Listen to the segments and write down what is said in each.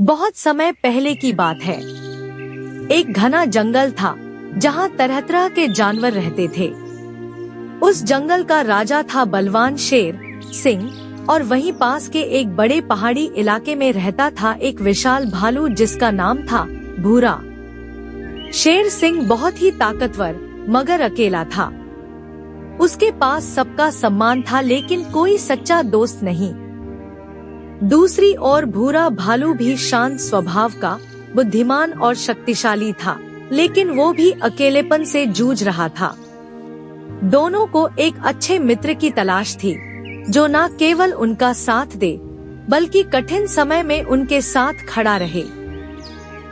बहुत समय पहले की बात है। एक घना जंगल था जहाँ तरह तरह के जानवर रहते थे। उस जंगल का राजा था बलवान शेर सिंह, और वहीं पास के एक बड़े पहाड़ी इलाके में रहता था एक विशाल भालू जिसका नाम था भूरा। शेर सिंह बहुत ही ताकतवर मगर अकेला था। उसके पास सबका सम्मान था लेकिन कोई सच्चा दोस्त नहीं। दूसरी ओर भूरा भालू भी शांत स्वभाव का, बुद्धिमान और शक्तिशाली था, लेकिन वो भी अकेलेपन से जूझ रहा था। दोनों को एक अच्छे मित्र की तलाश थी जो न केवल उनका साथ दे बल्कि कठिन समय में उनके साथ खड़ा रहे।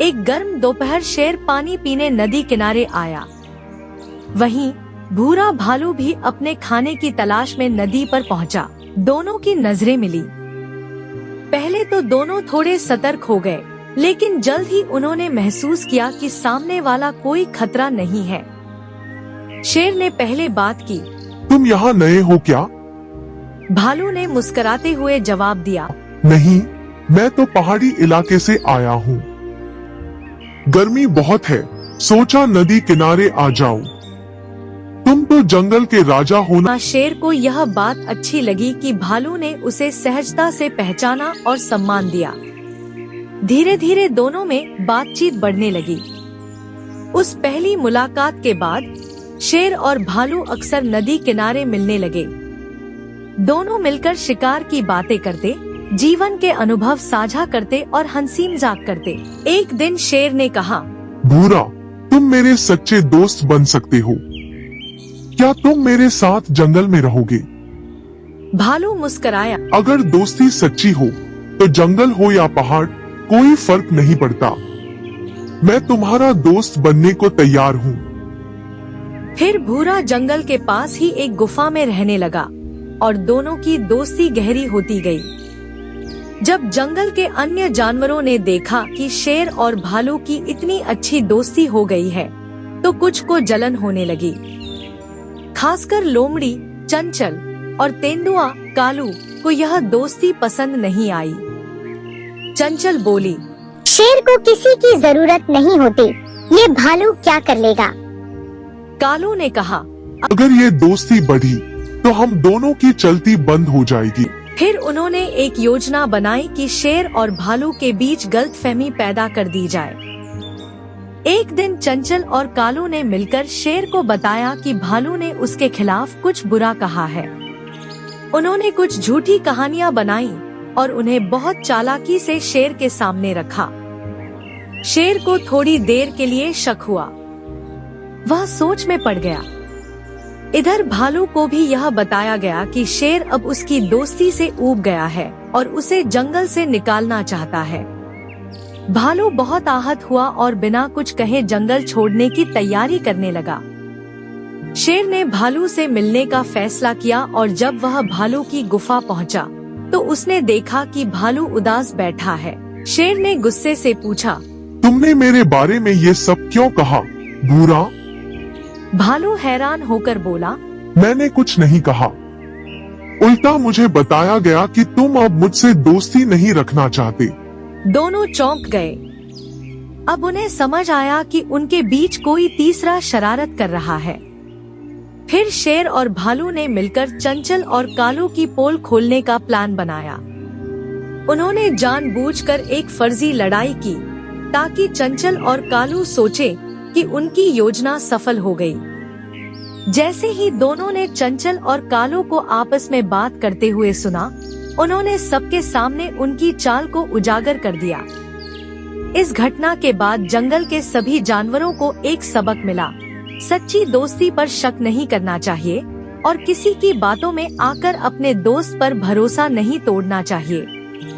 एक गर्म दोपहर शेर पानी पीने नदी किनारे आया। वहीं भूरा भालू भी अपने खाने की तलाश में नदी पर पहुंचा। दोनों की नजरें मिली। पहले तो दोनों थोड़े सतर्क हो गए, लेकिन जल्द ही उन्होंने महसूस किया कि सामने वाला कोई खतरा नहीं है। शेर ने पहले बात की। तुम यहाँ नए हो क्या? भालू ने मुस्कुराते हुए जवाब दिया। नहीं, मैं तो पहाड़ी इलाके से आया हूँ। गर्मी बहुत है, सोचा नदी किनारे आ जाऊं। तुम तो जंगल के राजा हो ना। शेर को यह बात अच्छी लगी कि भालू ने उसे सहजता से पहचाना और सम्मान दिया। धीरे धीरे दोनों में बातचीत बढ़ने लगी। उस पहली मुलाकात के बाद शेर और भालू अक्सर नदी किनारे मिलने लगे। दोनों मिलकर शिकार की बातें करते, जीवन के अनुभव साझा करते और हंसी मजाक करते। एक दिन शेर ने कहा, भूरा, तुम मेरे सच्चे दोस्त बन सकते हो। क्या तुम मेरे साथ जंगल में रहोगे? भालू मुस्कुराया। अगर दोस्ती सच्ची हो तो जंगल हो या पहाड़ कोई फर्क नहीं पड़ता। मैं तुम्हारा दोस्त बनने को तैयार हूँ। फिर भूरा जंगल के पास ही एक गुफा में रहने लगा और दोनों की दोस्ती गहरी होती गई। जब जंगल के अन्य जानवरों ने देखा कि शेर और भालू की इतनी अच्छी दोस्ती हो गई है, तो कुछ को जलन होने लगी। खासकर लोमड़ी, चंचल और तेंदुआ कालू को यह दोस्ती पसंद नहीं आई। चंचल बोली, शेर को किसी की जरूरत नहीं होती, ये भालू क्या कर लेगा? कालू ने कहा, अगर ये दोस्ती बढ़ी तो हम दोनों की चलती बंद हो जाएगी। फिर उन्होंने एक योजना बनाई कि शेर और भालू के बीच गलतफहमी पैदा कर दी जाए। एक दिन चंचल और कालू ने मिलकर शेर को बताया कि भालू ने उसके खिलाफ कुछ बुरा कहा है। उन्होंने कुछ झूठी कहानियां बनाई और उन्हें बहुत चालाकी से शेर के सामने रखा। शेर को थोड़ी देर के लिए शक हुआ। वह सोच में पड़ गया। इधर भालू को भी यह बताया गया कि शेर अब उसकी दोस्ती से ऊब गया है और उसे जंगल से निकालना चाहता है। भालू बहुत आहत हुआ और बिना कुछ कहे जंगल छोड़ने की तैयारी करने लगा। शेर ने भालू से मिलने का फैसला किया और जब वह भालू की गुफा पहुंचा, तो उसने देखा कि भालू उदास बैठा है। शेर ने गुस्से से पूछा, तुमने मेरे बारे में ये सब क्यों कहा, भूरा? भालू हैरान होकर बोला, मैंने कुछ नहीं कहा। उल्टा मुझे बताया गया कि तुम अब मुझसे दोस्ती नहीं रखना चाहते। दोनों चौंक गए। अब उन्हें समझ आया कि उनके बीच कोई तीसरा शरारत कर रहा है। फिर शेर और भालू ने मिलकर चंचल और कालू की पोल खोलने का प्लान बनाया। उन्होंने जानबूझकर एक फर्जी लड़ाई की ताकि चंचल और कालू सोचे कि उनकी योजना सफल हो गई। जैसे ही दोनों ने चंचल और कालू को आपस में बात करते हुए सुना, उन्होंने सबके सामने उनकी चाल को उजागर कर दिया। इस घटना के बाद जंगल के सभी जानवरों को एक सबक मिला। सच्ची दोस्ती पर शक नहीं करना चाहिए और किसी की बातों में आकर अपने दोस्त पर भरोसा नहीं तोड़ना चाहिए।